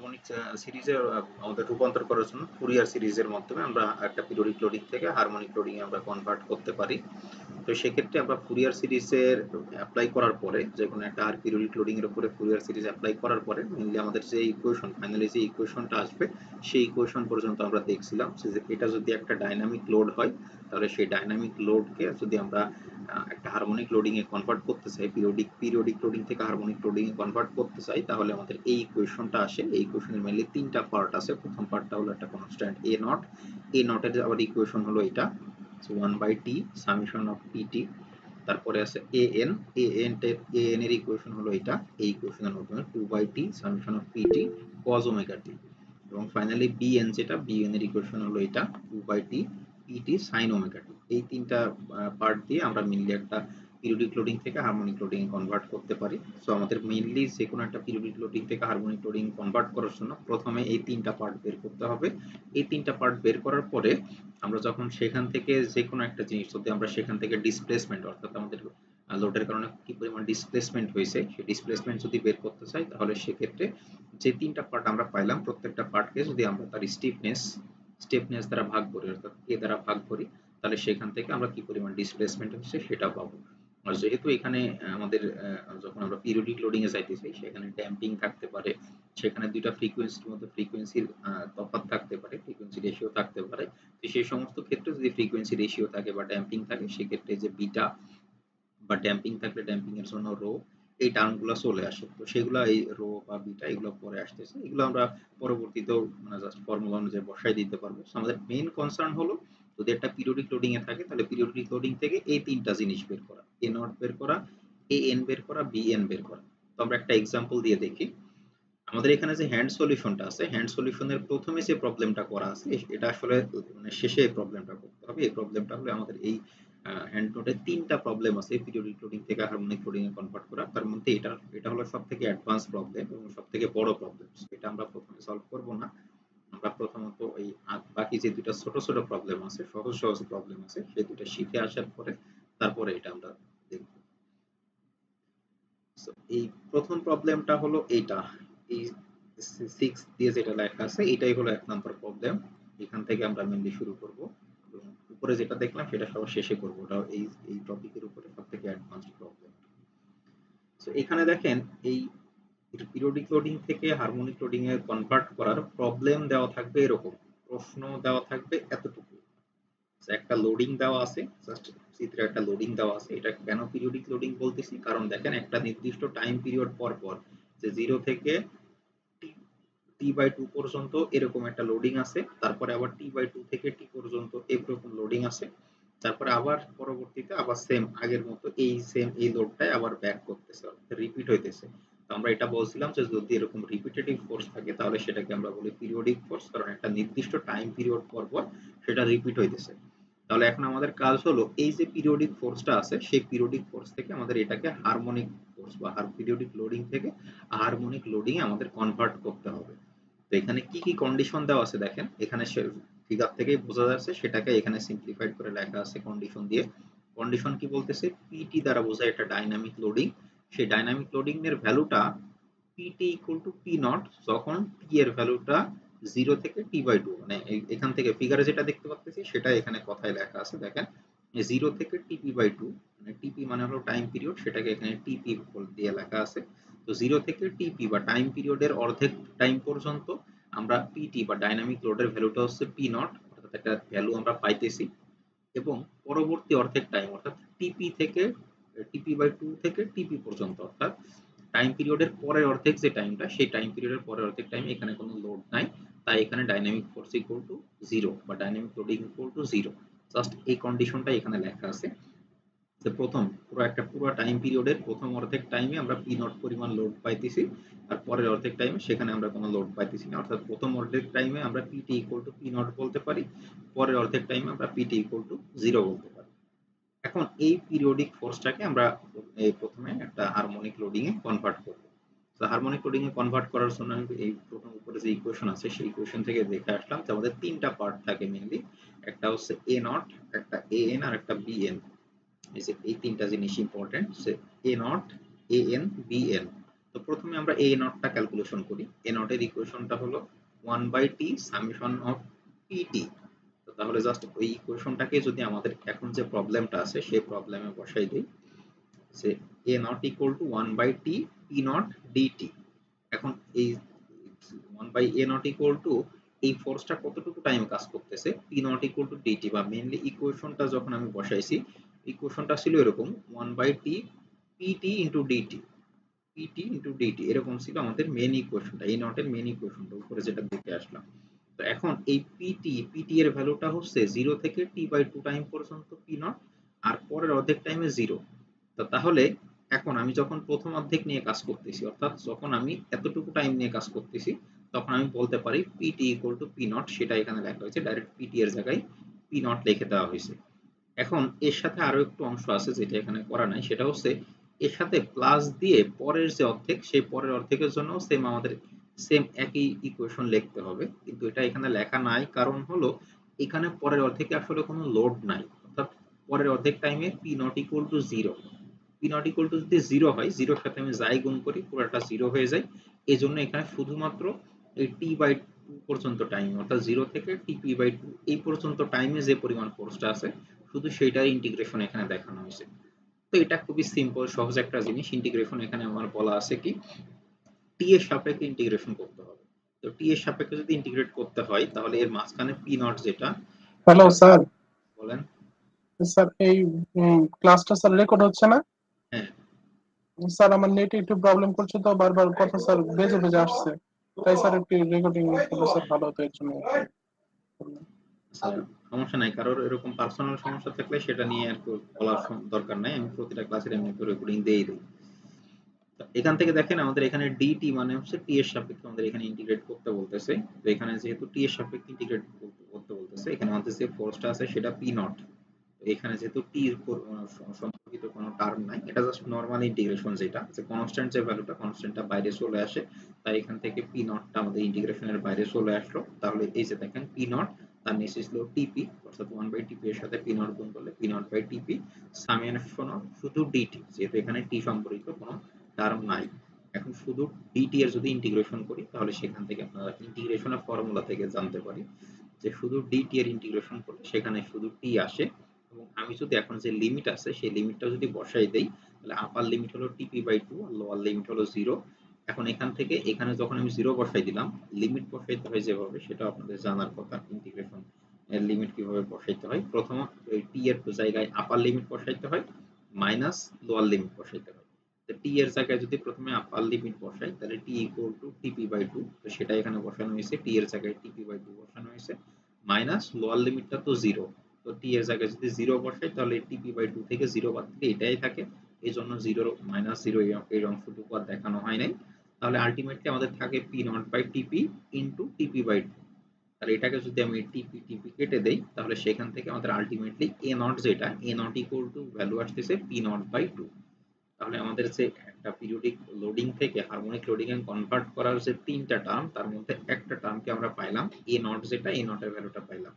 Harmonic সিরিজে আমাদের রূপান্তর করার জন্য ফুরিয়ার সিরিজের মাধ্যমে আমরা একটা পিরিয়ডিক লোডিং থেকে হারমোনিক লোডিং এ আমরা কনভার্ট করতে পারি। তো সেক্ষেত্রে আমরা ফুরিয়ার সিরিজের অ্যাপ্লাই করার পরে যে কোনো একটা আর পিরিয়ডিক লোডিং এর উপরে ফুরিয়ার সিরিজ অ্যাপ্লাই করার পরে মেইনলি আমাদের যে ইকুয়েশন ফাইনালি যে ইকুয়েশনটা আসবে সেই ইকুয়েশন পর্যন্ত আমরা দেখছিলাম যে এটা যদি একটা ডাইনামিক লোড হয় তাহলে সেই ডাইনামিক লোডকে যদি আমরা একটা হারমোনিক লোডিং এ কনভার্ট করতে চাই, পিরিয়ডিক লোডিং থেকে হারমোনিক লোডিং এ কনভার্ট করতে চাই, তাহলে আমাদের এই ইকুয়েশনটা আসে। এই ইকুয়েশনের মেইনলি তিনটা পার্ট আছে। প্রথম পার্টটা হলো একটা কনস্ট্যান্ট এ নট, এ নটের আবার ইকুয়েশন হলো এটা 1/t summation of pt। তারপরে আছে an, an এর ইকুয়েশন হলো এটা, এই ইকুয়েশনের মাধ্যমে 2/t summation of pt cos omega t। এবং ফাইনালি bn, যেটা bn এর ইকুয়েশন হলো এটা 2/t pt sin omega t। এই তিনটা পার্ট দিয়ে আমরা মেইনলি একটা পিরিয়ডিক লোডিং থেকে হারমোনিক লোডিং এ কনভার্ট করতে পারি। সো আমাদের মেইনলি যে কোনো একটা পিরিয়ডিক লোডিং থেকে হারমোনিক লোডিং কনভার্ট করার জন্য প্রথমে এই তিনটা পার্ট বের করতে হবে। এই তিনটা পার্ট বের করার পরে আমরা যখন সেখান থেকে যে কোনো একটা জিনিস যদি আমরা সেখান থেকে ডিসপ্লেসমেন্ট, অর্থাৎ আমাদের লোডের কারণে কি পরিমাণ ডিসপ্লেসমেন্ট হয়েছে সেই ডিসপ্লেসমেন্ট যদি বের করতে চাই, তাহলে সেক্ষেত্রে যে তিনটা পার্ট আমরা পাইলাম প্রত্যেকটা পার্টকে যদি আমরা তার স্টিফনেস দ্বারা ভাগ করি, অর্থাৎ a দ্বারা ভাগ করি, তাহলে সেখান থেকে আমরা কি পরিমাণ ডিসপ্লেসমেন্ট হচ্ছে সেটা পাবো। আর যেহেতু এখানে আমাদের যখন আমরা পিরিয়ডিক লোডিং এ যাইতেছি সেখানে ড্যাম্পিং থাকতে পারে, সেখানে দুইটা ফ্রিকোয়েন্সির মধ্যে ফ্রিকোয়েন্সির তফাৎ থাকতে পারে, ফ্রিকোয়েন্সি রেশিও থাকতে পারে। তো সেই সমস্ত ক্ষেত্রে যদি ফ্রিকোয়েন্সি রেশিও থাকে বা ড্যাম্পিং থাকে, সেক্ষেত্রে যে বিটা বা ড্যাম্পিং থাকলে ড্যাম্পিং এর জন্য রো, এই টার্মগুলো চলে আসে। তো সেগুলো এই রো বা বিটা এগুলো পরে আসতেছে, এগুলো আমরা পরবর্তীতেও মানে জাস্ট ফর্মুলা অনুযায়ী বসাই দিতে পারবো। সো আমাদের মেইন কনসার্ন হলো যদি একটা পিরিয়ডিক লোডিং এ থাকে তাহলে পিরিয়ডিক লোডিং থেকে এই তিনটা জিনিস বের করা, এ নট বের করা, এ এন বের করা, বি এন বের করা। তো আমরা একটা এক্সাম্পল দিয়ে দেখি। আমাদের এখানে যে হ্যান্ড সলিউশনটা আছে, হ্যান্ড সলিউশনের প্রথমে যে প্রবলেমটা করা আছে এটা আসলে মানে শেষে এই প্রবলেমটা করতে হবে। এই প্রবলেমটা হলো আমাদের এই হ্যান্ড নোটে তিনটা প্রবলেম আছে পিরিয়ডিক লোডিং থেকে হারমোনিক লোডিং এ কনভার্ট করা। তার মধ্যে এটা হলো সবথেকে অ্যাডভান্স প্রবলেম এবং সবথেকে বড় প্রবলেম। এটা আমরা প্রথমে সলভ করব না। আমরা প্রথমত এই বাকি যে দুটো ছোট ছোট প্রবলেম আছে, সহজ সহজ প্রবলেম আছে, সেই দুটো শিখে আসার পরে তারপরে এটা আমরা দেখব। সো এই প্রথম প্রবলেমটা হলো এইটা, এই 6 দিয়ে যেটা লেখা আছে এটাই হলো 1 নাম্বার প্রবলেম। এখান থেকে আমরা মেইনলি শুরু করব এবং উপরে যেটা দেখলাম সেটা সবার শেষে করব। ওটা এই টপিকের উপরে সবথেকে অ্যাডভান্সড প্রবলেম। সো এখানে দেখেন এই পিরিয়ডিক লোডিং থেকে হারমোনিক লোডিং এ কনভার্ট করার প্রবলেম দেওয়া থাকবে এরকম, প্রশ্ন দেওয়া থাকবে এতটুকু। একটা লোডিং দেওয়া আছে, জাস্ট চিত্রে একটা লোডিং দেওয়া আছে। এটা কেন পিরিয়ডিক লোডিং বলতেছি, কারণ দেখেন একটা নির্দিষ্ট টাইম পিরিয়ড পর পর যে 0 থেকে t/2 পর্যন্ত এরকম একটা লোডিং আছে, তারপরে আবার t/2 থেকে t পর্যন্ত এরকম লোডিং আছে, তারপরে আবার পরবর্তীতে আবার সেম আগের মতো এই লোডটাই আবার ব্যাক করতেছে, অর্থাৎ রিপিট হইতেছে। তো আমরা এটা বলছিলাম যে যদি এরকম রিপিটেটিভ ফোর্স থাকে তাহলে সেটাকে আমরা বলি পিরিয়ডিক ফোর্স, কারণ একটা নির্দিষ্ট টাইম পিরিয়ড পর পর সেটা রিপিট হইতেছে। তাহলে এখন আমাদের কাজ হলো এই যে পিরিয়ডিক ফোর্সটা আছে সেই পিরিয়ডিক ফোর্স থেকে আমাদের এটাকে হারমোনিক ফোর্স বা পিরিয়ডিক লোডিং থেকে হারমোনিক লোডিং এ আমাদের কনভার্ট করতে হবে। তো এখানে কি কি কন্ডিশন দেওয়া আছে দেখেন, এখানে ফিগার থেকেই বোঝা যাচ্ছে, সেটাকে এখানে সিম্পলিফাইড করে লেখা আছে কন্ডিশন দিয়ে। কন্ডিশন কি বলতেছে, পিটি দ্বারা বোঝায় এটা ডাইনামিক লোডিং। সেই ডাইনামিক লোডিং এর ভ্যালুটা PT equal to P naught যখন পি এর ভ্যালুটা 0 থেকে t/2, মানে এখান থেকে ফিগারে যেটা দেখতে পাচ্ছি সেটা এখানে কথায় লেখা আছে। দেখেন 0 থেকে টিপি/2, মানে টিপি মানে হলো টাইম পিরিয়ড, সেটাকে এখানে টিপি দিয়ে লেখা আছে। তো 0 থেকে টিপি বা টাইম পিরিয়ডের অর্ধেক টাইম পর্যন্ত আমরা পিটি বা ডাইনামিক লোডের ভ্যালুটা হচ্ছে পি নট, অর্থাৎ একটা ভ্যালু আমরা পাইতেছি। এবং পরবর্তী অর্ধেক টাইম অর্থাৎ টিপি/2 থেকে টিপি পর্যন্ত, অর্থাৎ টাইম পিরিয়ডের পরের অর্ধেক যে টাইমটা, সেই টাইম পিরিয়ডের পরের অর্ধেক টাইমে এখানে কোনো লোড নাই, তাই এখানে ডাইনামিক ফোর্স ইকুয়াল টু 0 বা dynamic loading equal to 0। Just এই কন্ডিশনটা এখানে লেখা আছে যে প্রথম পুরো টাইম পিরিয়ডের প্রথম অর্ধেক টাইমে আমরা পি নট পরিমাণ লোড পাইতেছি, আর পরের অর্ধেক টাইমে সেখানে আমরা কোনো লোড পাইতেছি না। অর্থাৎ প্রথম অর্ধেক টাইমে আমরা PT equal to P naught বলতে পারি, পরের অর্ধেক টাইমে আমরা পিটি ইকুয়াল টু 0 বলতে পারি। এখন এই পিরিয়ডিক ফোর্সটাকে আমরা প্রথমে একটা হারমোনিক লোডিং এ কনভার্ট করব। তো হারমোনিক লোডিং এ কনভার্ট করার জন্য আমি এই প্রথম উপরে যে ইকুয়েশন আছে সেই ইকুয়েশন থেকে দেখে আসলাম যে আমাদের তিনটা পার্ট থাকে মেইনলি, একটা হচ্ছে এ নট, একটা এ এন আর একটা বি এন। এই তিনটা জিনিস important, A naught, A N, B N. তো প্রথমে আমরা a নটটা ক্যালকুলেশন করি। a নটের ইকুয়েশনটা হলো 1/t সামেশন অফ pt। তো তাহলে জাস্ট ওই ইকুয়েশনটাকে যদি আমাদের এখন যে প্রবলেমটা আছে সেই প্রবলেমে বসাই দিই, যে a not equal two 1/t p not dt। এখন এই 1/a নট ইকুয়াল টু এই ফোর্সটা কতটুকু টাইম কাজ করতেছে p not equal two dt, বা মেইনলি ইকুয়েশনটা যখন আমি বসাইছি ইকুয়েশনটা ছিল এরকম 1/t pt into dt, pt into dt এরকম ছিল আমাদের মেইন ইকুয়েশনটা, এই নটের মেইন ইকুয়েশনটা উপরে যেটা দেখে আসলাম। তো এখন এই pt এর ভ্যালুটা হচ্ছে 0 থেকে t/2 টাইম পর্যন্ত p নট, আর পরের অর্ধেক টাইমে 0। তো তাহলে এখন আমি যখন প্রথম অর্ধেক নিয়ে কাজ করতেছি, অর্থাৎ যখন আমি এতটুকু টাইম নিয়ে কাজ করতেছি, তখন আমি বলতে পারি pt equal to p not, সেটা এখানে লেখা হয়েছে, ডাইরেক্ট pt এর জায়গায় p নট লিখে দেওয়া হয়েছে। এখন এর সাথে আরো একটু অংশ আছে যেটা এখানে করা নাই, সেটা হচ্ছে এর সাথে প্লাস দিয়ে পরের যে অর্ধেক সেই পরের অর্ধেকের জন্য সেম আমাদের সেম একই ইকুয়েশন লিখতে হবে, কিন্তু এটা এখানে লেখা নাই কারণ হলো এখানে পরের অর্ধেকে আসলে কোনো লোড নাই, অর্থাৎ পরের অর্ধেক টাইমে P not equal two zero. P not equal two যদি জিরো হয়, জিরোর সাথে আমি যাই গুণ করি পুরোটা জিরো হয়ে যায়। এই জন্য এখানে শুধুমাত্র এই টি বাই টু পর্যন্ত টাইম, অর্থাৎ জিরো থেকে টিপি বাই টু এই পর্যন্ত টাইমে যে পরিমাণ ফোর্সটা আছে শুধু সেইটার ইন্টিগ্রেশন এখানে দেখানো হয়েছে। তো এটা খুবই সিম্পল সহজ একটা জিনিস। ইন্টিগ্রেশন এখানে আমার বলা আছে কি টি এর সাপেক্ষে ইন্টিগ্রেশন করতে হবে। তো টি এর সাপেক্ষে যদি ইন্টিগ্রেট করতে হয় তাহলে এর মাঝখানে পি নট যেটা হ্যালো সেটা স্যার। বলেন। স্যার এই ক্লাসটা স্যার রেকর্ড হচ্ছে না? হ্যাঁ, স্যার আমার নেটে একটু প্রবলেম করছে, তো বারবার কথা স্যার বেজে বেজে আসছে, তাই স্যার একটু রেকর্ডিং করলে স্যার ভালো হতো, এর জন্য স্যার সমস্যা নাই, কারোর এরকম পার্সোনাল সমস্যা থাকলে সেটা নিয়ে আর বলার দরকার নাই, আমি প্রতিটা ক্লাসের এমনি করে রেকর্ডিং দিয়েই দিই। এখান থেকে দেখেন আমাদের এখানে ডিটি মানে হচ্ছে টি এর সাপেক্ষে আমাদের এখানে ইন্টিগ্রেট করতে বলতেছে। তো এখানে যেহেতু টি এর সাপেক্ষে ইন্টিগ্রেট করতে বলতেছে, এখানে আমাদের যে ফোর্সটা আছে সেটা পি নট। এখানে যেহেতু টি এর সম্পর্কিত কোনো টার্ম নাই, এটা জাস্ট নরমাল ইন্টিগ্রেশন, যেটা যে কনস্ট্যান্ট যে ভ্যালুটা কনস্ট্যান্টটা বাইরে চলে আসে, তাই এখান থেকে পি নটটা আমাদের ইন্টিগ্রেশনের বাইরে চলে আসলো। তাহলে এই যে দেখেন পি নট তার নিচে ছিল টিপি, অর্থাৎ 1/টিপি এর সাথে পি নট গুণ করলে পি নট বাই টিপি সামেশন অফ শুধু ডিটি, যেহেতু এখানে টি সম্পর্কিত কোনো টার্ম নাই। এখন শুধু ডিটি এর যদি ইন্টিগ্রেশন করি তাহলে সেখান থেকে আপনারা ইন্টিগ্রেশনের ফর্মুলা থেকে জানতে পারি যে শুধু ডিটি এর ইন্টিগ্রেশন করলে সেখানে শুধু টি আসে। এবং আমি যদি এখন যে লিমিট আছে সেই লিমিটটা যদি বসাই দেই, তাহলে আপার লিমিট হলো টিপি বাই টু আর লোয়ার লিমিট হলো জিরো। এখন এখান থেকে এখানে যখন আমি জিরো বসাই দিলাম, লিমিট বসাইতে হয় যেভাবে সেটা আপনাদের জানার কথা। ইন্টিগ্রেশন এর লিমিট কিভাবে বসাইতে হয়, প্রথম টি এর জায়গায় আপার লিমিট বসাইতে হয় মাইনাস লোয়ার লিমিট বসাইতে হয়। তো টি এর জায়গায় যদি প্রথমে আপার লিমিট বসাই তাহলে টি ইকুয়াল টু টিপি বাই টু, তো সেটা এখানে বসানো হয়েছে, টি এর জায়গায় টিপি বাই টু বসানো হয়েছে, মাইনাস লোয়ার লিমিটটা তো জিরো। তো টি এর জায়গায় যদি জিরো বসাই তাহলে টিপি বাই টু থেকে জিরো বাদ দিলে এটাই থাকে, এই জন্য জিরো মাইনাস জিরো এই অংশটুকু আর দেখানো হয় নাই। তাহলে আলটিমেটলি আমাদের থাকে পি নট বাই টিপি ইন্টু টিপি বাই টু। তাহলে এটাকে যদি আমি টিপি টিপি কেটে দেই তাহলে সেখান থেকে আমাদের আলটিমেটলি এ নট যেটা এ নট ইকুয়াল টু ভ্যালু আসতেছে পি নট বাই টু। তাহলে আমাদের যে একটা পিরিয়ডিক লোডিং থেকে হারমোনিক লোডিং এ কনভার্ট করার যে তিনটা টার্ম, তার মধ্যে একটা টার্মকে আমরা পাইলাম এ নট, যেটা এ নটের ভ্যালুটা পাইলাম।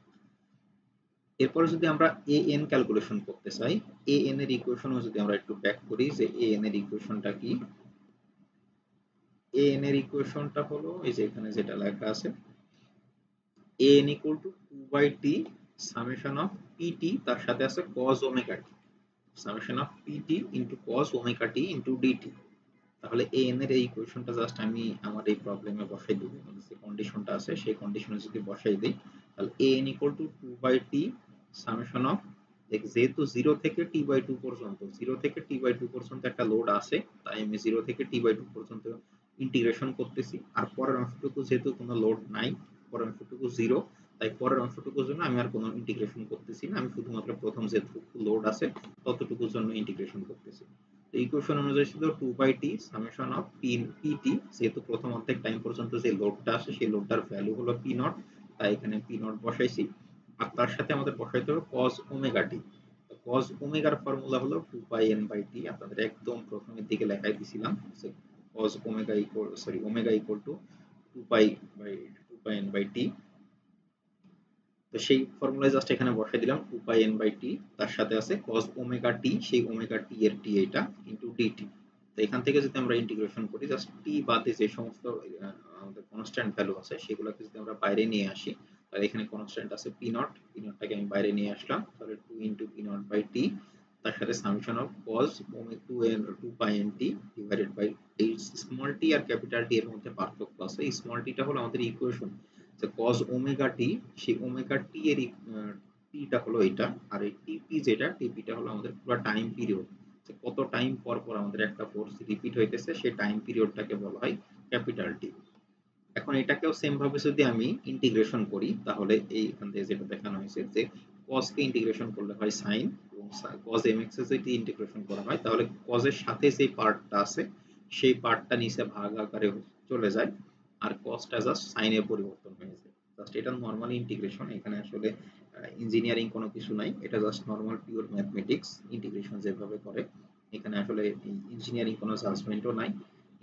এরপরে যদি আমরা এ এন ক্যালকুলেশন করতে চাই, এ এন এর ইকুয়েশনও যদি আমরা একটু ব্যাক করি যে এ এন এর ইকুয়েশনটা কি। এ এন এর ইকুয়েশনটা হলো এই যে এখানে যেটা লেখা আছে a n equal to 2 by t summation of pt, তার সাথে আছে cos omega t, summation of pt into cos omega t into dt। তাহলে a n এর এই ইকুয়েশনটা জাস্ট আমি আমার এই প্রবলেমে বসাই দেব, যে কন্ডিশনটা আছে সেই কন্ডিশনে যদি বসাই দেই তাহলে a n equal to 2 by t summation of, যেহেতু 0 থেকে t by 2 পর্যন্ত, 0 থেকে t by 2 পর্যন্ত একটা লোড আছে, তাই আমি 0 থেকে t by 2 পর্যন্ত ইন্টিগ্রেশন করতেছি। আর পরের অংশটুকু যেহেতু কোনো লোড নাই, পরের অংশটুকু 0, তাই পরের অংশটুকুর জন্য আমি আর কোনো ইন্টিগ্রেশন করতেছি না, আমি শুধুমাত্র প্রথম যেটুকু লোড আছে ততটুকুর জন্য ইন্টিগ্রেশন করতেছি। ইকুয়েশন অনুযায়ী ছিল 2 by T summation of PT, যেহেতু প্রথম অর্ধেক টাইম পর্যন্ত যে লোডটা আসে সেই লোডটার ভ্যালু হলো পি নট, তাই এখানে পি নট বসাইছি। আর তার সাথে আমাদের বসাইতে হবে cos omega t. cos ওমেগার formula হলো 2 পাই n বাই টি, আপনাদের একদম প্রথমের দিকে লেখাই দিছিলাম যে cos omega equal omega equal to 2 pi by 2 pi n by t. তো সেই ফর্মুলায় জাস্ট এখানে বসাই দিলাম 2 পাই n বাই টি, তার সাথে আছে cos ওমেগা টি, সেই ওমেগা টি এর টি এটা ইনটু ডিটি। তো এখান থেকে যদি আমরা ইন্টিগ্রেশন করি জাস্ট টি বাদে যে সমস্ত আমাদের কনস্ট্যান্ট ভ্যালু আছে সেগুলোকে যদি আমরা বাইরে নিয়ে আসি, তাহলে এখানে কনস্ট্যান্ট আছে পি নট, পি নটটাকে আমি বাইরে নিয়ে আসলাম, তাহলে 2 into P naught by T, তার সাথে summation of cos 2 pi N T divided by এই স্মল টি আর ক্যাপিটাল টি এর মধ্যে পার্থক্য আছে। এই স্মল টিটা হলো আমাদের ইকুয়েশন, যে cos ওমেগা টি, সেই ওমেগা টি এর টিটা হলো এটা, আর এই টিপি যেটা, টিপিটা হলো আমাদের পুরো টাইম পিরিয়ড, যে কত টাইম পর পর আমাদের একটা ফোর্স রিপিট হইতেছে সেই টাইম পিরিয়ডটাকে বলা হয় ক্যাপিটাল টি। এখন এটাকেও সেম ভাবে যদি আমি ইন্টিগ্রেশন করি, তাহলে এইখান থেকে যেটা দেখানো হয়েছে যে cos কে ইন্টিগ্রেশন করলে হয় sin, এবং cos mx এ যদি ইন্টিগ্রেশন করা হয় তাহলে cos এর সাথে যে পার্টটা আছে সেই পার্টটা নিচে ভাগ আকারে চলে যায়, আর cos টা জাস্ট sin এ পরিবর্তন হয়ে যায়। জাস্ট এটা নরমাল ইন্টিগ্রেশন, এখানে আসলে ইঞ্জিনিয়ারিং কোনো কিছু নাই, এটা just normal pure mathematics integration যেভাবে করে। এখানে আসলে ইঞ্জিনিয়ারিং কোনো জাজমেন্টও নাই।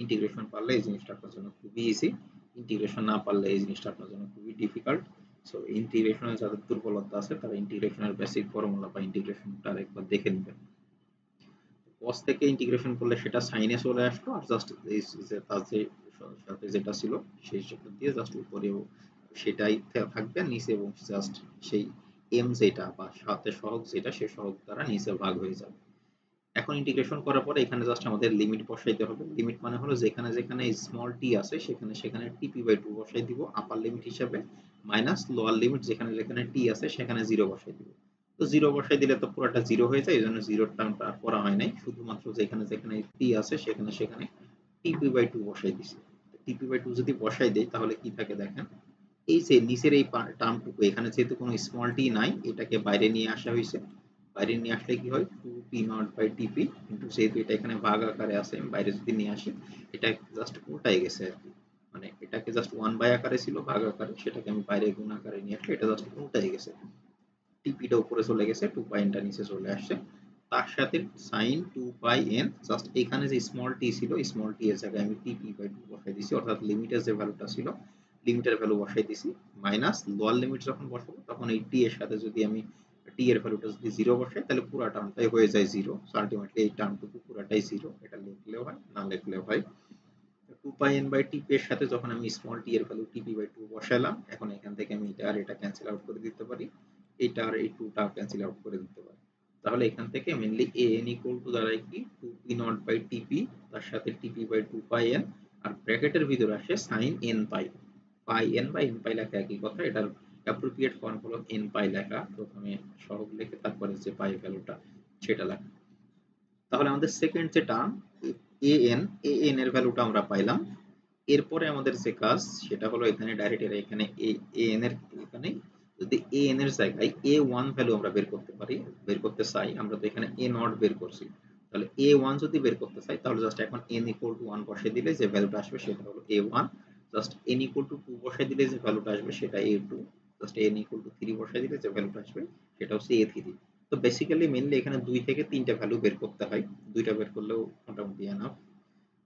ইন্টিগ্রেশন পারলে এই জিনিসটা আপনার জন্য খুবই ইজি, ইন্টিগ্রেশন না পারলে এই জিনিসটা আপনার জন্য খুবই ডিফিকাল্ট। সো ইন্টিগ্রেশনের যাদের দুর্বলতা আছে তারা ইন্টিগ্রেশনের বেসিক ফর্মুলা বা ইন্টিগ্রেশনটা একবার দেখে নেবেন। cos থেকে ইন্টিগ্রেশন করলে সেটা সাইনে চলে আসলো, আর জাস্ট এই যে তার যে সাথে যেটা ছিল সেই সেটা দিয়ে জাস্ট উপরেও সেটাই থাকবে নিচে, এবং জাস্ট সেই এম যেটা বা সাথে সহগ যেটা সে সহগ দ্বারা নিচে ভাগ হয়ে যাবে। এখন ইন্টিগ্রেশন করার পরে এখানে জাস্ট আমাদের লিমিট বসাইতে হবে। লিমিট মানে হলো যেখানে যেখানে স্মল টি আছে সেখানে সেখানে টিপি বাই 2 বসাই দিব আপার লিমিট হিসাবে, মাইনাস লোয়ার লিমিট যেখানে যেখানে টি আছে সেখানে 0 বসাই দিব। তো 0 বসাই দিলে তো পুরোটা 0 হয়ে যায়, এজন্য 0 এর টার্মটা আর করা হয় নাই, শুধুমাত্র যেখানে যেখানে টি আছে সেখানে সেখানে টিপি বাই 2 বসাই দিছি। টিপি বাই 2 যদি বসাই দেই তাহলে কি থাকে দেখেন, এই যে নিচের এই টার্মটুকু, এখানে যেহেতু কোনো স্মল টি নাই এটাকে বাইরে নিয়ে আসা হয়েছে, বাইরে নিয়ে আসলে কি হয় 2p0/tp, কিন্তু যেহেতু এটা এখানে ভাগ আকারে আছে আমি বাইরে যদি নিয়ে আসি এটা জাস্ট উল্টাই গেছে আর কি, মানে এটাকে জাস্ট 1 বাই আকারে ছিল ভাগ আকারে, সেটাকে আমি বাইরে গুণ আকারে নিয়ে আসলে এটা জাস্ট উল্টাই গেছে, টিপিটা উপরে চলে গেছে, 2 পাই টা নিচে চলে আসছে, তার সাথে sin 2 পাই n, জাস্ট এখানে যে স্মল টি ছিল স্মল টি এর জায়গায় আমি tp/2 বসাই দিছি, অর্থাৎ লিমিটের যে ভ্যালুটা ছিল লিমিটের ভ্যালু বসাই দিছি, মাইনাস লোয়ার লিমিট যখন বসাবো তখন এই টি এর সাথে যদি আমি টি এর ভ্যালুটা যদি 0 বসাই তাহলে পুরো টার্মটাই হয়ে যায় 0। সো আলটিমেটলি এই টার্মটুকু পুরোটাই 0, এটা লিখলেও হয় না লিখলেও হয়। 2 পাই n বাই টিপি এর সাথে যখন আমি স্মল টি এর ভ্যালু টিপি/2 বসালাম, এখন এখান থেকে আমি এটা আর এটা ক্যান্সেল আউট করে দিতে পারি, এটা আর এই 2 টা ক্যান্সেল আউট করে দিতে পারি। তাহলে এখান থেকে মেইনলি an ইকুয়াল টু দাঁড়ায় কি 2p0/tp, তার সাথে tp/2 পাই n, আর ব্র্যাকেটের ভিতরে আসে sin n পাই, পাই n বা n পাই লেখা একই কথা, এটার অ্যাপ্রোপ্রিয়েট ফর্ম হলো n পাই লেখা, প্রথমে সহগ লিখে তারপরে যে পাই ভ্যালুটা সেটা লেখা। তাহলে আমাদের সেকেন্ড যে টার্ম an এর ভ্যালুটা আমরা পাইলাম। এরপরে আমাদের যে কাজ সেটা হলো এখানে ডাইরেক্ট এখানে an এর এখানে যদি an এর জায়গায় a1 ভ্যালু আমরা বের করতে পারি, বের করতে চাই, আমরা তো এখানে a0 বের করছি, তাহলে a1 যদি বের করতে চাই তাহলে জাস্ট এখন n ইকুয়াল টু 1 বসিয়ে দিলে যে ভ্যালুটা আসবে সেটা হলো a1, just n equal to 2 বসিয়ে দিলে যে ভ্যালুটা আসবে সেটা a2, just n equal to 3 বসিয়ে দিলে যে ভ্যালুটা আসবে সেটা হচ্ছে a3। তো বেসিক্যালি মেইনলি এখানে 2 থেকে 3টা ভ্যালু বের করতে হয়, 2টা বের করলেও মোটামুটি এনাফ,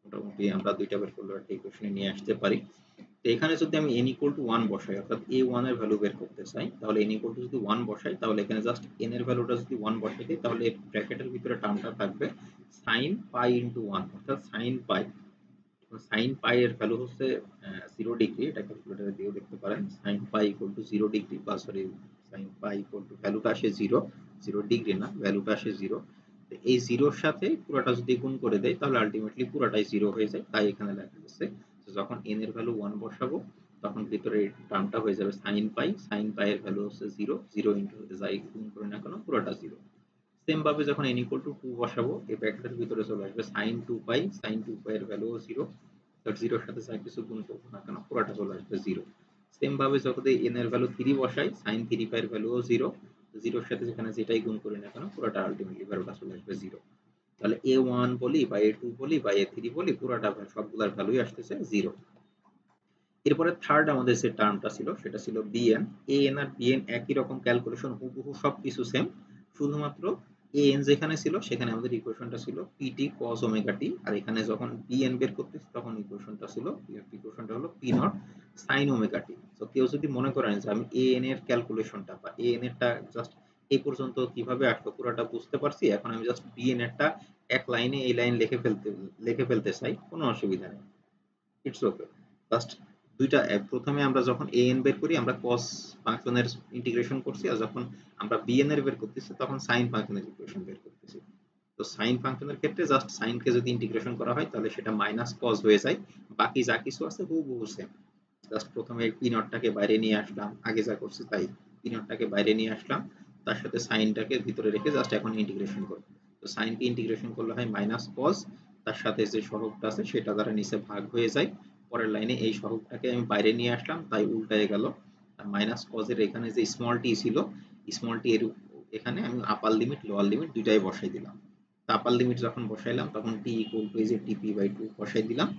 মোটামুটি আমরা 2টা বের করলেও একটা ইকুয়েশনে নিয়ে আসতে পারি। তো এখানে যদি আমি n ইকুয়াল টু 1 বসাই, অর্থাৎ a1 এর ভ্যালু বের করতে চাই, তাহলে n ইকুয়াল টু যদি 1 বসাই তাহলে এখানে জাস্ট n এর ভ্যালুটা যদি 1 বসাই দিই তাহলে ব্র্যাকেটের ভিতরে টার্মটা থাকবে sin pi into 1, অর্থাৎ sin pi। sin pi এর ভ্যালু হচ্ছে 0 ডিগ্রি, এটা ক্যালকুলেটরে দিয়েও দেখতে পারেন, sin pi equal to 0 degree, বা sorry sin pi equal to ভ্যালুটা আসে 0, 0 ডিগ্রি না, ভ্যালুটা আসে 0। তো এই 0 এর সাথে পুরোটা যদি গুণ করে দেই তাহলে আলটিমেটলি পুরোটাই 0 হয়ে যায়, তাই এখানে লেখা আছে যখন n এর ভ্যালু 1 বসাবো তখন ভিতরে এই টার্মটা হয়ে যাবে sin pi, sin pi এর ভ্যালু হচ্ছে 0, 0 ইনটু যাই গুণ করি না কেন পুরোটা 0। সেম ভাবে যখন n ইকুয়াল টু 2 বসাবো এই ব্র্যাকেটের ভিতরে চলে আসবে sin 2 pi, sin 2 pi এর ভ্যালু 0, তার 0 এর সাথে যা কিছু গুণ করব না কেন পুরোটা চলে আসবে 0। সেম ভাবে যখন n এর ভ্যালু 3 বসাই sin 3 pi এর ভ্যালু 0, 0 এর সাথে যেখানে যেটাই গুণ করি না কেন পুরোটা আলটিমেটলি ভ্যালুটা চলে আসবে 0। তাহলে a1 বলি বা a2 বলি বা a3 বলি পুরোটা সবগুলোর ভ্যালুই আসতেছে 0। এরপরে থার্ড আমাদের যে টার্মটা ছিল সেটা ছিল bn, an আর bn একই রকম ক্যালকুলেশন, হুবহু সবকিছু সেম, শুধুমাত্র an যেখানে ছিল সেখানে আমাদের ইকুয়েশনটা ছিল pt cos ওমেগা t, আর এখানে যখন bn বের করতেছি তখন ইকুয়েশনটা হলো p not sin omega t। তো কেউ যদি মনে করেন যে আমি an এর ক্যালকুলেশনটা বা an এরটা জাস্ট এই পর্যন্ত কিভাবে আসলো পুরোটা বুঝতে পারছি, এখন আমি জাস্ট bn এরটা এক লাইনে এই লাইন লিখে ফেলতে চাই, কোনো অসুবিধা নেই, ইটস ওকে। জাস্ট দুইটা প্রথমে আমরা যখন an বের করি আমরা cos ফাংশনের ইন্টিগ্রেশন করছি, আর যখন আমরা bn এর বের করতেছি তখন sin ফাংশনের ইকুয়েশন বের করতেছি। তো sin ফাংশনের ক্ষেত্রে জাস্ট sin কে যদি ইন্টিগ্রেশন করা হয় তাহলে সেটা মাইনাস cos হয়ে যায়, বাকি যা কিছু আছে হুবহু সেম। জাস্ট প্রথমে পি নটটাকে বাইরে নিয়ে আসলাম, আগে যা করছি তাই, পি নটটাকে বাইরে নিয়ে আসলাম, তার সাথে সাইনটাকে ভিতরে রেখে জাস্ট এখন ইন্টিগ্রেশন করব। তো সাইনকে ইন্টিগ্রেশন করলে হয় মাইনাস কস, তার সাথে যে সহগটা আছে সেটা দ্বারা নিচে ভাগ হয়ে যায়। পরের লাইনে এই সহগটাকে আমি বাইরে নিয়ে আসলাম তাই উল্টায় গেল, আর মাইনাস কজের এখানে যে স্মল টি ছিল, স্মল টি এর এখানে আমি আপার লিমিট লোয়ার লিমিট দুইটাই বসাই দিলাম। আপার লিমিট যখন বসাইলাম তখন টি ইকুয়াল টু এই যে টিপি বাই 2 বসাই দিলাম।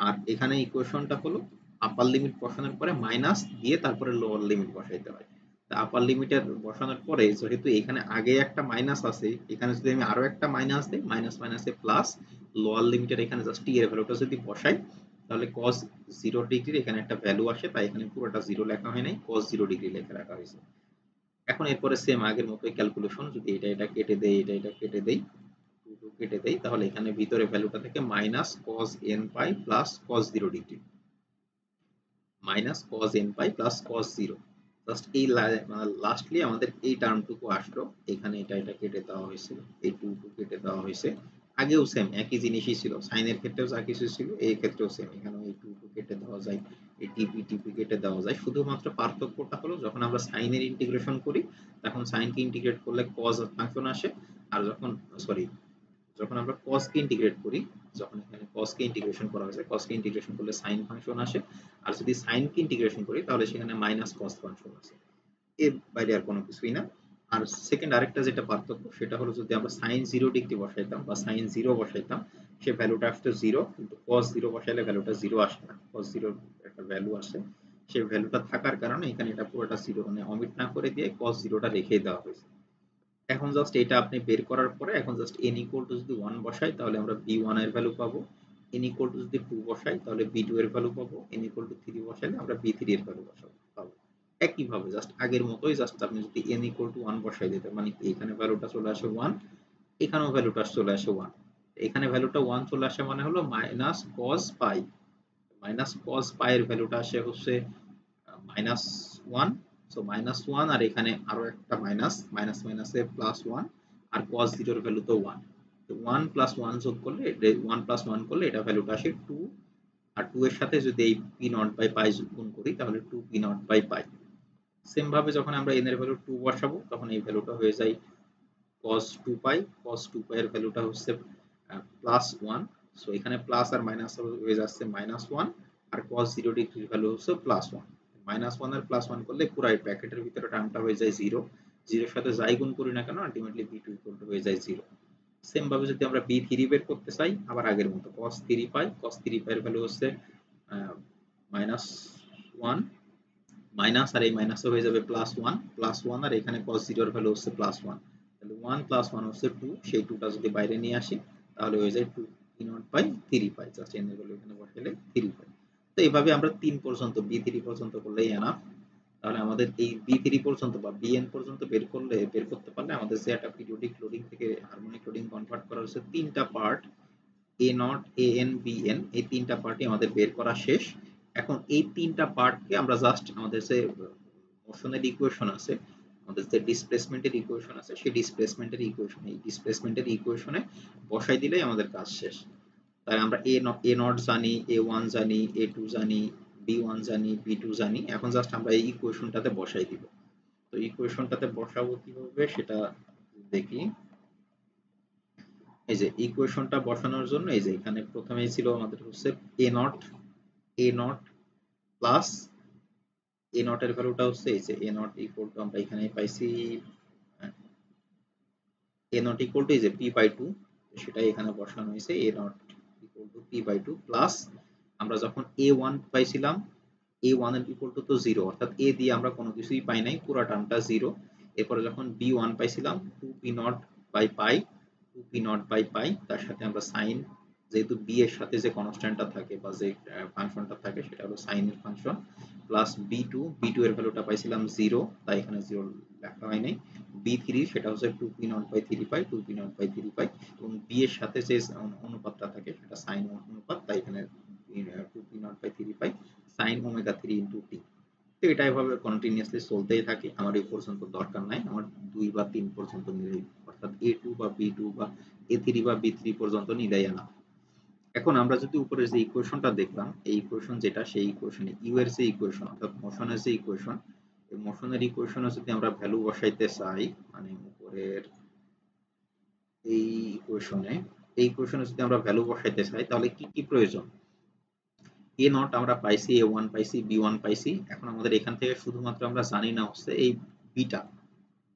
আর এখানে ইকুয়েশনটা হলো আপার লিমিট বসানোর পরে মাইনাস দিয়ে তারপরে লোয়ার লিমিট বসাইতে হয়। আপার লিমিটের বসানোর পরে যেহেতু এখানে আগে একটা মাইনাস আছে, এখানে যদি আমি আরো একটা মাইনাস দিই, মাইনাস মাইনাসে প্লাস, লোয়ার লিমিটের এখানে জাস্ট টি এর ভ্যালুটা যদি বসাই তাহলে cos 0 ডিগ্রির এখানে একটা ভ্যালু আসে, তাই এখানে পুরোটা 0 লেখা হয় নাই, cos 0 ডিগ্রি লেখা রাখা হয়েছে। এখন এরপরে সেম আগের মতোই ক্যালকুলেশন, যদি এটা কেটে দেই, এটা কেটে দেই, 2 কেটে দেই, তাহলে এখানে ভিতরে ভ্যালুটা থেকে মাইনাস cos n পাই plus cos 0 degree, minus cos n পাই প্লাস cos 0। জাস্ট এই লাস্টলি আমাদের এই টার্মটুকু আসলো, এখানে এটা কেটে দেওয়া হয়েছিল, এই 2 কেটে দেওয়া হয়েছে। আগেও সেম একই জিনিসই ছিল, সাইনের ক্ষেত্রেও যা কিছু ছিল এই ক্ষেত্রেও সেম, এখানে এই 2 কেটে দেওয়া যায়, এই টিপি কেটে দেওয়া যায়। শুধুমাত্র পার্থক্যটা হলো যখন আমরা সাইনের ইন্টিগ্রেশন করি তখন সাইনকে ইন্টিগ্রেট করলে cos ফাংশন আসে, আর সরি যখন আমরা cos কে ইন্টিগ্রেট করি, যখন এখানে cos কে ইন্টিগ্রেশন করা হয়েছে, cos কে ইন্টিগ্রেশন করলে sin ফাংশন আসে, আর যদি sin কে ইন্টিগ্রেশন করি তাহলে সেখানে মাইনাস cos ফাংশন আসে। এর বাইরে আর কোনো কিছুই না। আর সেকেন্ড আরেকটা যেটা পার্থক্য সেটা হলো যদি আমরা sin 0 ডিগ্রি বসাইতাম বা sin 0 বসাইতাম, সে ভ্যালুটা আসতো 0, কিন্তু cos 0 বসাইলে ভ্যালুটা 0 আসে না, cos 0 একটা ভ্যালু আসে, সেই ভ্যালুটা থাকার কারণে এখানে এটা পুরোটা 0 মানে অমিট না করে দিয়ে cos 0টা রেখেই দেওয়া হয়েছে। এখন জাস্ট এটা আপনি বের করার পরে এখন জাস্ট n ইকুয়াল টু যদি 1 বসাই তাহলে আমরা b1 এর ভ্যালু পাবো, n ইকুয়াল টু যদি 2 বসাই তাহলে b2 এর ভ্যালু পাবো, n ইকুয়াল টু 3 বসাইলে আমরা b3 এর ভ্যালু পাবো। একই ভাবে জাস্ট আগের মতোই, জাস্ট আপনি যদি n ইকুয়াল টু 1 বসাই দিতেন মানে কি এখানে ভ্যালুটা চলে আসে 1, এখানেও ভ্যালুটা চলে আসে 1, এখানে ভ্যালুটা 1 চলে আসে মানে হলো মাইনাস cos পাই, মাইনাস cos পাই এর ভ্যালুটা আসে হচ্ছে মাইনাস 1, সো মাইনাস 1 আর এখানে আরো একটা মাইনাস, মাইনাস মাইনাসে প্লাস 1, আর cos 0 এর ভ্যালু তো 1, তো 1 প্লাস 1 যোগ করলে 1 প্লাস 1 করলে এটা ভ্যালুটা আসে 2, আর 2 এর সাথে যদি এই p নট বাই পাই গুণ করি তাহলে 2 p naught by pi. Same ভাবে যখন আমরা n এর ভ্যালু 2 বসাবো তখন এই ভ্যালুটা হয়ে যায় cos 2 পাই, cos 2 পাই এর ভ্যালুটা হচ্ছে প্লাস 1, সো এখানে প্লাস আর মাইনাস হয়ে যাচ্ছে মাইনাস 1, আর cos 0 ডিগ্রির ভ্যালু হচ্ছে প্লাস 1, মাইনাস 1 আর প্লাস 1 করলে পুরো এই ব্র্যাকেটের ভিতরে টার্মটা হয়ে যায় 0, 0 এর সাথে যাই গুণ করি না কেন আলটিমেটলি b2 ইকুয়াল টু হয়ে যায় 0। সেম ভাবে যদি আমরা b3 বের করতে চাই আবার আগের মতো cos 3 পাই, cos 3 পাই এর ভ্যালু হচ্ছে মাইনাস 1, মাইনাস আর এই মাইনাসে হয়ে যাবে প্লাস 1, প্লাস 1 আর এখানে cos 0 এর ভ্যালু হচ্ছে প্লাস 1, তাহলে 1 প্লাস 1 হচ্ছে 2, সেই 2টা যদি বাইরে নিয়ে আসি তাহলে হয়ে যায় 2 p naught by 3 pi, just n এর ভ্যালু এখানে বসাইলে 3 পাই। তো এইভাবে আমরা 3 পর্যন্ত b3 পর্যন্ত করলেই এনাফ। তাহলে আমাদের এই b3 পর্যন্ত বা bn পর্যন্ত বের করতে পারলে আমাদের যে একটা পিরিয়ডিক লোডিং থেকে হারমোনিক লোডিং কনভার্ট করা হচ্ছে তিনটা part, A not, an, bn, এই তিনটা পার্টই আমাদের বের করা শেষ। এখন এই তিনটা পার্টকে আমরা জাস্ট আমাদের যে মোশনের ইকুয়েশন আছে, আমাদের যে ডিসপ্লেসমেন্টের ইকুয়েশন আছে সেই ডিসপ্লেসমেন্টের ইকুয়েশন, এই ডিসপ্লেসমেন্টের ইকুয়েশনে বসাই দিলেই আমাদের কাজ শেষ। তাই আমরা এ নট জানি, এ ওয়ান জানি, এ টু জানি, বি ওয়ান জানি, বি টু জানি, এখন জাস্ট আমরা এই ইকুয়েশনটাতে বসাই দিব। তো ইকুয়েশনটাতে বসাবো কিভাবে সেটা দেখি। এই যে ইকুয়েশনটা বসানোর জন্য এই যে এখানে প্রথমেই ছিল আমাদের হচ্ছে এ নট প্লাস এ নট এর ভ্যালুটা হচ্ছে এই যে এ নট ইকুয়াল টু আমরা এখানে পাইছি এ নট ইকুয়াল টু এই যে পি বাই 2, সেটাই এখানে বসানো হয়েছে, a naught equal to pi by 2 plus আমরা যখন এ ওয়ান পাইছিলাম এ ওয়ান এর ইকুয়াল টু তো 0, অর্থাৎ এ দিয়ে আমরা কোনো কিছুই পাই নাই, পুরো টার্মটা 0। এরপরে যখন বি ওয়ান পাইছিলাম 2 P naught by pi, 2 P naught by pi, তার সাথে আমরা সাইন, যেহেতু বি এর সাথে যে কনস্ট্যান্টটা থাকে বা যে ফাংশনটা থাকে সেটা হলো সাইন এর ফাংশন, প্লাস বি টু এর ভ্যালুটা পাইছিলাম 0, তাই এখানে 0 লেখা হয় নাই, B3 সেটা হচ্ছে 2p0/3 2p0/3 এবং b এর সাথে যে অনুপাতটা থাকে সেটা sin অনুপাত, তাই এখানে 2p0/3 sin omega 3 into t। তো এটা এভাবে কন্টিনিউয়াসলি চলতেই থাকে, আমার এই পর্যন্ত দরকার নাই, আমার 2 বা 3 পর্যন্ত নিলেই, অর্থাৎ A2 বা B2 বা A3 বা B3 পর্যন্ত নিলেই না। এখন আমরা যদি উপরে যে ইকুয়েশনটা দেখলাম, এই ইকুয়েশন যেটা, সেই ইকুয়েশনে ইউ এর যে ইকুয়েশন অর্থাৎ মোশনের যে ইকুয়েশন, এই মোশনের ইকুয়েশনে যদি আমরা ভ্যালু বসাইতে চাই, মানে উপরের এই ইকুয়েশনে যদি আমরা ভ্যালু বসাইতে চাই, তাহলে কি কি প্রয়োজন? এ নট আমরা পাইছি, A1 পাইছি, B1 পাইছি। এখন আমাদের এখান থেকে শুধুমাত্র আমরা জানি না হচ্ছে এই বিটা,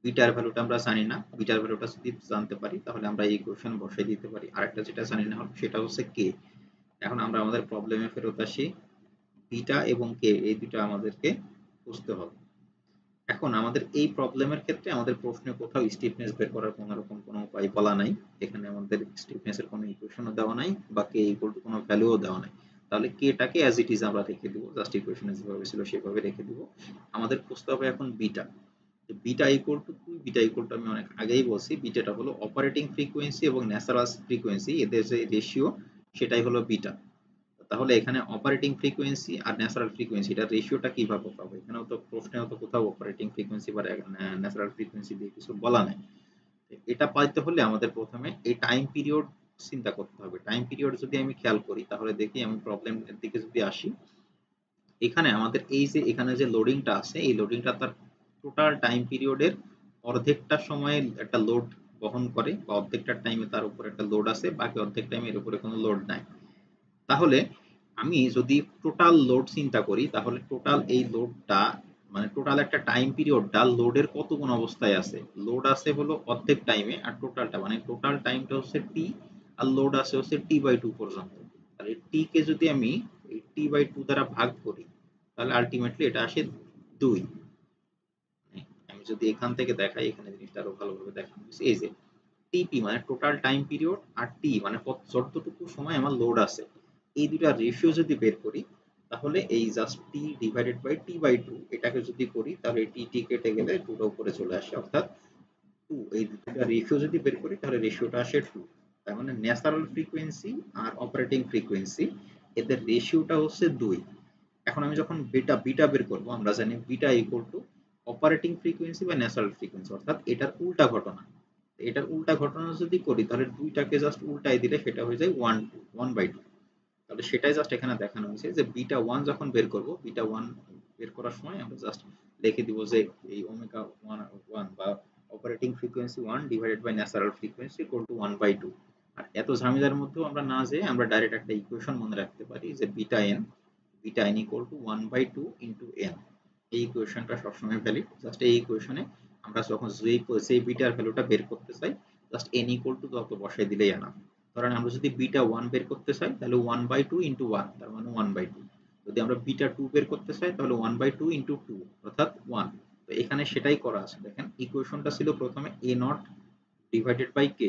বিটার ভ্যালুটা আমরা জানি না। বিটার ভ্যালুটা যদি জানতে পারি তাহলে আমরা এই ইকুয়েশন বসাই দিতে পারি। আরেকটা যেটা জানি না সেটা হচ্ছে কে। এখন আমরা আমাদের প্রবলেমে ফেরত আসি, বিটা এবং কে এই দুটো আমাদেরকে বুঝতে হবে। এখন আমাদের এই প্রবলেমের ক্ষেত্রে আমাদের প্রশ্নে কোথাও স্টিফনেস বের করার কোনো রকম কোনো উপায় বলা নাই, এখানে আমাদের স্টিফনেসের কোনো ইকুয়েশনও দেওয়া নাই বা কে ইকুয়াল টু কোনো ভ্যালুও দেওয়া নাই। তাহলে কেটাকে অ্যাজ ইট ইজ আমরা রেখে দিব, জাস্ট ইকুয়েশনে যেভাবে ছিল সেভাবে রেখে দিব। আমাদের খুঁজতে হবে এখন বিটা। বিটা ইকুয়াল টু কি? বিটা ইকুয়াল টু আমি অনেক আগেই বলছি, বিটাটা হলো অপারেটিং ফ্রিকোয়েন্সি এবং ন্যাচারাল ফ্রিকোয়েন্সি, এদের যে রেশিও সেটাই হলো বিটা। তাহলে এখানে অপারেটিং ফ্রিকোয়েন্সি আর ন্যাচারাল ফ্রিকোয়েন্সি এটার রেশিওটা কিভাবে পাবো? এখানেও তো প্রশ্নেও তো কোথাও অপারেটিং ফ্রিকোয়েন্সি বা ন্যাচারাল ফ্রিকোয়েন্সি দিয়ে কিছু বলা নাই। এটা পাইতে হলে আমাদের প্রথমে এই টাইম পিরিয়ড চিন্তা করতে হবে। টাইম পিরিয়ড যদি আমি খেয়াল করি তাহলে দেখি, আমি প্রবলেমের দিকে যদি আসি, এখানে আমাদের এই যে এখানে যে লোডিংটা আছে, এই লোডিংটা তার টোটাল টাইম পিরিয়ডের অর্ধেকটা সময়ে একটা লোড বহন করে, বা অর্ধেকটা টাইমে তার উপর একটা লোড আছে, বাকি অর্ধেক টাইমে এর উপরে কোনো লোড নাই। তাহলে আমি যদি টোটাল লোড চিন্তা করি, তাহলে টোটাল এই লোডটা, মানে টোটাল একটা টাইম পিরিয়ডটা লোডের কত কোন অবস্থায় আছে? লোড আছে হলো অর্ধেক টাইমে, আর টোটালটা মানে টোটাল টাইমটা হচ্ছে টি, আর লোড আছে হচ্ছে t/2 পর্যন্ত। তাহলে টি কে যদি আমি এই t/2 দ্বারা ভাগ করি, তাহলে আলটিমেটলি এটা আসে 2। আমি যদি এখান থেকে দেখাই, এখানে জিনিসটা আরো ভালোভাবে দেখানো হয়েছে, এই যে টিপি মানে টোটাল টাইম পিরিয়ড, আর টি মানে যতটুকু সময় আমার লোড আছে, এই দুটা রেশিও যদি বের করি, তাহলে এই just T divided by t/2 এটাকে যদি করি, তাহলে টি টি কেটে গেলে 2 টা উপরে চলে আসে, অর্থাৎ 2। এই দুটা রেশিও যদি বের করি তাহলে রেশিওটা আসে 2। তার মানে ন্যাচারাল ফ্রিকোয়েন্সি আর অপারেটিং ফ্রিকোয়েন্সি এদের রেশিওটা হচ্ছে 2। এখন আমি যখন বিটা বিটা বের করব, আমরা জানি beta equal to operating frequency বা ন্যাচারাল ফ্রিকোয়েন্সি, অর্থাৎ এটার উল্টা ঘটনা। এটার উল্টা ঘটনা যদি করি, তাহলে দুইটাকে জাস্ট উল্টাই দিলে সেটা হয়ে যায় 1/2। তাহলে সেটাই জাস্ট এখানে দেখানো হয়েছে যে বিটা 1 যখন বের করব, বিটা 1 বের করার সময় আমরা জাস্ট লিখে দিব যে এই ওমেগা 1 বা operating frequency 1 divided by natural frequency equal to 1/2। আর এত ঝামেলার মধ্যেও আমরা না যেয়ে আমরা ডাইরেক্ট একটা ইকুয়েশন মনে রাখতে পারি যে beta n equal to 1/2 into n। এই ইকুয়েশনটা সবসময় ভ্যালিড। জাস্ট এই ইকুয়েশনে আমরা যখন যেই বিটার ভ্যালুটা বের করতে চাই, জাস্ট n ইকুয়াল টু তত বসাই দিলেই এনাফ। ধরেন আমরা যদি বিটা 1 বের করতে চাই, তাহলে 1/2 ইনটু 1, তার মানে 1/2। যদি আমরা বিটা 2 বের করতে চাই, তাহলে 1/2 ইনটু 2 অর্থাৎ 1। তো এখানে সেটাই করা আছে। দেখেন ইকুয়েশনটা ছিল প্রথমে a naught divided by k।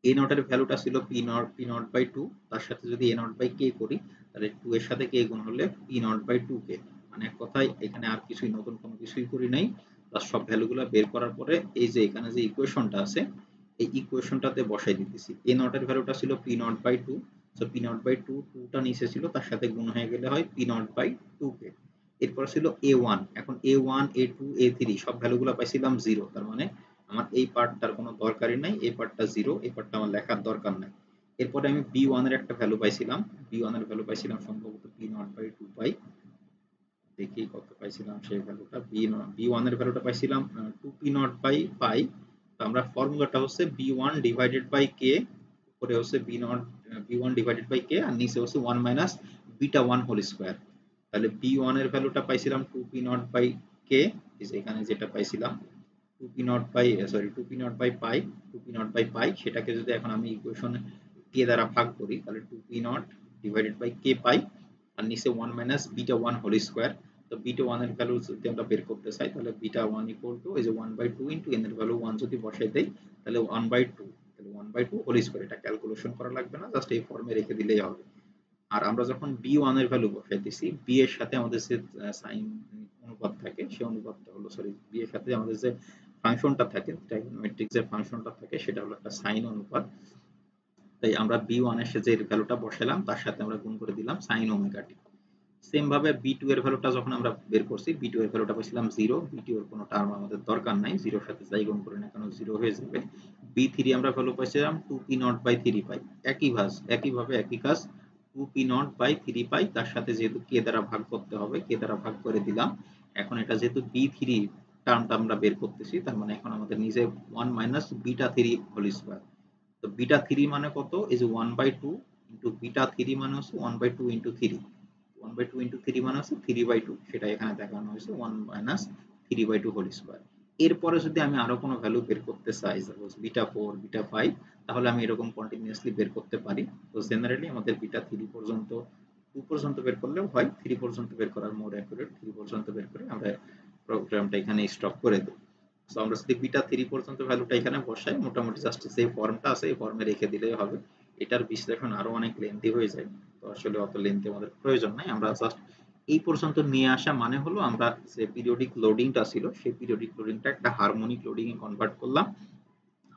a naught এর ভ্যালুটা ছিল p0/2, তার সাথে যদি a নট বাই k করি, তাহলে 2 এর সাথে k গুণ হলে p0/2k। মানে এক কথায় এখানে আর কিছুই নতুন কোনো কিছুই করি নাই, তার সব ভ্যালুগুলো বের করার পরে এই যে এখানে যে ইকুয়েশনটা আছে, এই ইকুয়েশনটাতে বসাই দিতেছি। a নট এর ভ্যালুটা ছিল p0/2, সো p0/2 2টা নিচে ছিল, তার সাথে গুণ হয়ে গেলে হয় p0/2k। এরপর ছিল a1। এখন a1 a2 a3 সব ভ্যালুগুলো পাইছিলাম 0, তার মানে আমার এই পার্টটার কোনো দরকারই নাই, এই পার্টটা 0, এই পার্টটা আমার লেখার দরকার নাই। এরপরে আমি b1 এর একটা ভ্যালু পাইছিলাম, b1 এর ভ্যালু পাইছিলাম সম্ভবত p0/2 পাই। দেখি কত পাইছিলাম সেই ভ্যালুটা। b1 এর ভ্যালুটা পাইছিলাম 2p0/pi। তো আমরা ফর্মুলাটা হচ্ছে b1 ডিভাইডেড বাই k, উপরে হচ্ছে b1 ডিভাইডেড বাই k, আর নিচে হচ্ছে 1 মাইনাস বিটা 1 হোল স্কয়ার। তাহলে b1 এর ভ্যালুটা পাইছিলাম 2p0/k, এখানে যেটা পাইছিলাম 2p0/pi, সেটাকে যদি এখন আমি ইকুয়েশন k দ্বারা ভাগ করি, তাহলে 2p0 ডিভাইডেড বাই k পাই, আর নিচে 1 মাইনাস বিটা 1 হোল স্কয়ার। তো বিটা 1 এর ভ্যালু যদি আমরা বের করতে চাই, তাহলে বিটা 1 ইকুয়াল টু এই যে 1/2 ইনটু n এর ভ্যালু 1 যদি বসাই দেই, তাহলে 1/2, তাহলে 1/2 হোল স্কয়ার। এটা ক্যালকুলেশন করা লাগবে না, জাস্ট এই ফর্মে রেখে দিলেই হবে। আর আমরা যখন b1 এর ভ্যালু বসাইতেছি, b এর সাথে আমাদের যে সাইন অনুপাত থাকে, সেই অনুপাতটা হলো, সরি, b এর সাথে আমাদের যে ফাংশনটা থাকে, ট্রাইগোনোমেট্রিক্সের ফাংশনটা থাকে সেটা হলো একটা সাইন অনুপাত। তাই আমরা b1 এর যে ভ্যালুটা বসালাম তার সাথে আমরা গুণ করে দিলাম sin ওমেগা t। সেম ভাবে b2 এর ভ্যালুটা যখন আমরা বের করছি, b2 এর ভ্যালুটা পেয়েছিলাম 0, b2 এর কোনো টার্ম আমাদের দরকার নাই, 0 এর সাথে যাই গুণ করি না কেন 0 হয়ে যাবে। b3 আমরা ভ্যালু পেয়েছিলাম 2p0/3 পাই। একইভাবে একই কাজ 2p0/3 তার সাথে যেহেতু k দ্বারা ভাগ করতে হবে, k দ্বারা ভাগ করে দিলাম। এখন এটা যেহেতু b3 টার্মটা আমরা বের করতেছি, তার মানে এখন আমাদের নিজে 1 মাইনাস বিটা 3 হোল স্কয়ার। তো বিটা 3 মানে কত? এই যে 1/2 ইনটু বিটা 3 মানে হচ্ছে 1/2 ইনটু 3। 1/2 ইনটু 3 মানে হচ্ছে 3/2, সেটা এখানে দেখানো হয়েছে 1 মাইনাস 3/2 হোল স্কয়ার। এরপরে যদি আমি আরো কোনো ভ্যালু বের করতে চাই, সাপোজ বিটা 4, বিটা 5, তাহলে আমি এরকম কন্টিনিউয়াসলি বের করতে পারি। তো জেনারেলি আমাদের বিটা 3 পর্যন্ত, 2 পর্যন্ত বের করলেও হয়, 3 পর্যন্ত বের করার মোর অ্যাকুরেট, 3 পর্যন্ত বের করে আমরা প্রোগ্রামটা এখানে স্টপ করে দেব। সো আমরা যদি বিটা 3 পর্যন্ত ভ্যালুটা এখানে বসাই, মোটামুটি জাস্ট যে ফর্মটা আছে এই ফর্মে রেখে দিলেই হবে। এটার বিশ্লেষণ আরো অনেক লেন্থি হয়ে যায়, তো আসলে অত লেন্থি আমাদের প্রয়োজন নাই। আমরা জাস্ট এই পর্যন্ত নিয়ে আসা মানে হলো আমরা যে পিরিয়ডিক লোডিংটা ছিল সেই পিরিয়ডিক লোডিংটা একটা হারমোনিক লোডিং এ কনভার্ট করলাম।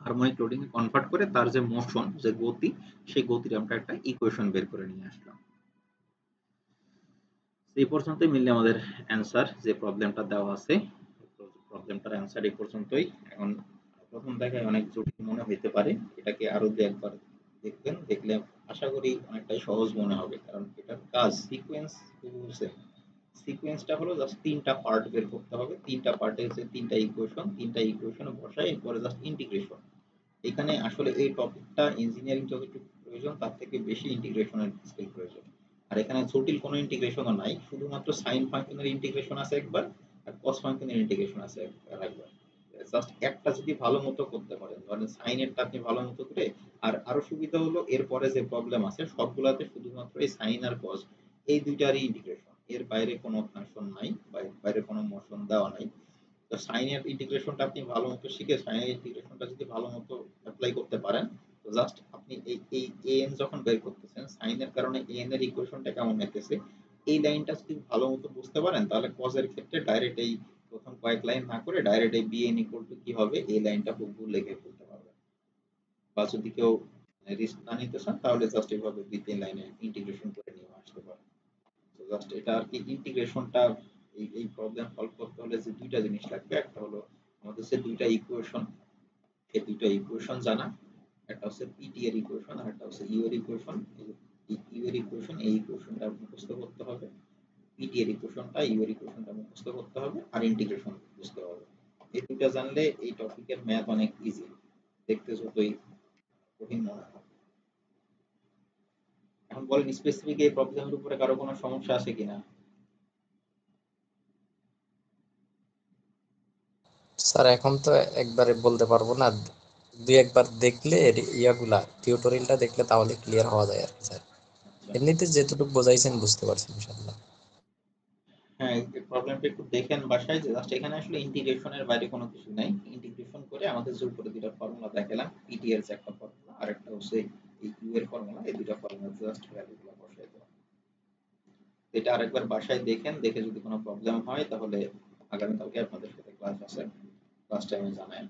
হারমোনিক লোডিং এ কনভার্ট করে তার যে মোশন, যে গতি, সেই গতির আমরা একটা ইকুয়েশন বের করে নিয়ে আসলাম। এই পর্যন্তই মিললে আমাদের অ্যান্সার, যে প্রবলেমটা দেওয়া আছে প্রবলেমটার অ্যান্সার এই পর্যন্তই। এখন প্রথম দেখায় অনেক জটিল মনে হইতে পারে, এটাকে আরো দু একবার দেখবেন, দেখলে আশা করি অনেকটাই সহজ মনে হবে, কারণ এটার কাজ সিকোয়েন্স বলছে। সিকোয়েন্সটা হলো জাস্ট তিনটা পার্ট বের করতে হবে, তিনটা পার্টে হচ্ছে তিনটা ইকুয়েশন, তিনটা ইকুয়েশন বসায় এরপরে জাস্ট ইন্টিগ্রেশন। এখানে আসলে এই টপিকটা ইঞ্জিনিয়ারিং যতটুকু প্রয়োজন তার থেকে বেশি ইন্টিগ্রেশনের স্কিল প্রয়োজন। আর এখানে জটিল কোনো ইন্টিগ্রেশনও নাই, শুধুমাত্র সাইন ফাংশনের ইন্টিগ্রেশন আছে একবার, আর কস ফাংশনের ইন্টিগ্রেশন আছে একবার। জাস্ট একটা যদি ভালো মতো করতে পারেন, ধরেন সাইনেরটা আপনি ভালো মতো করে, আর আরো সুবিধা হলো এরপরে যে প্রবলেম আছে সবগুলাতে শুধুমাত্র এই সাইন আর কস এই দুইটারই ইন্টিগ্রেশন, এর বাইরে কোনো ফাংশন নাই, বাইরে কোনো মোশন দেওয়া নাই। তো সাইনের ইন্টিগ্রেশনটা আপনি ভালো মতো শিখে সাইনের ইন্টিগ্রেশনটা যদি ভালো মতো অ্যাপ্লাই করতে পারেন, তো জাস্ট আপনি এই an যখন বের করতেছেন সাইনের কারণে an এর ইকুয়েশনটা কেমন হইতেছে এই লাইনটা যদি ভালো মতো বুঝতে পারেন, তাহলে cos এর ক্ষেত্রে ডাইরেক্ট এই প্রথম কয়েক লাইন না করে ডাইরেক্ট এই bn ইকুয়াল টু কি হবে এই লাইনটা হুবহু লিখে ফেলতে পারবেন। বা যদি কেউ রিস্ক না নিতে চান তাহলে জাস্ট এইভাবে দুই তিন লাইনে ইন্টিগ্রেশন করে নিয়ে আসতে পারেন। তো জাস্ট এটা আর কি ইন্টিগ্রেশনটা, এই প্রবলেম সলভ করতে হলে যে দুইটা জিনিস লাগবে, একটা হলো আমাদের যে দুইটা ইকুয়েশন, এই দুইটা ইকুয়েশন জানা, একটা হচ্ছে পিটি এর ইকুয়েশন আর একটা হচ্ছে ইউ এর ইকুয়েশন। এই ইউ এর ইকুয়েশন, এই ইকুয়েশনটা মুখস্থ করতে হবে, পিটি এর ইকুয়েশনটা ইউ এর ইকুয়েশনটা মুখস্থ করতে হবে, আর ইন্টিগ্রেশন বুঝতে হবে। এই দুইটা জানলে এই টপিকের ম্যাথ অনেক ইজি, দেখতে যতই কঠিন মনে হয়। এখন বলেন স্পেসিফিক এই প্রবলেমের উপরে কারো কোনো সমস্যা আছে কিনা? স্যার এখন তো একবারে বলতে পারবো না, দুই একবার দেখলে ইয়াগুলা টিউটোরিয়ালটা দেখলে তাহলে ক্লিয়ার হওয়া যায় আর কি স্যার। আচ্ছা, এমনিতে যেটুকু বোঝাইছেন বুঝতে পারছি ইনশাআল্লাহ। হ্যাঁ এই প্রবলেমটা একটু দেখেন বাসায়, যে জাস্ট এখানে আসলে ইন্টিগ্রেশনের বাইরে কোনো কিছু নাই। ইন্টিগ্রেশন করে আমাদের যে উপরে দুটো ফর্মুলা দেখালাম, পিটি এর যে একটা ফর্মুলা আর একটা হচ্ছে এই ইউ এর ফর্মুলা, এই দুটো ফর্মুলা জাস্ট ভ্যালুগুলো বসাই দেওয়া। এটা আরেকবার বাসায় দেখেন, দেখে যদি কোনো প্রবলেম হয় তাহলে আগামীকালকে আপনাদের সাথে ক্লাস আছে, ক্লাস টাইমে জানাই।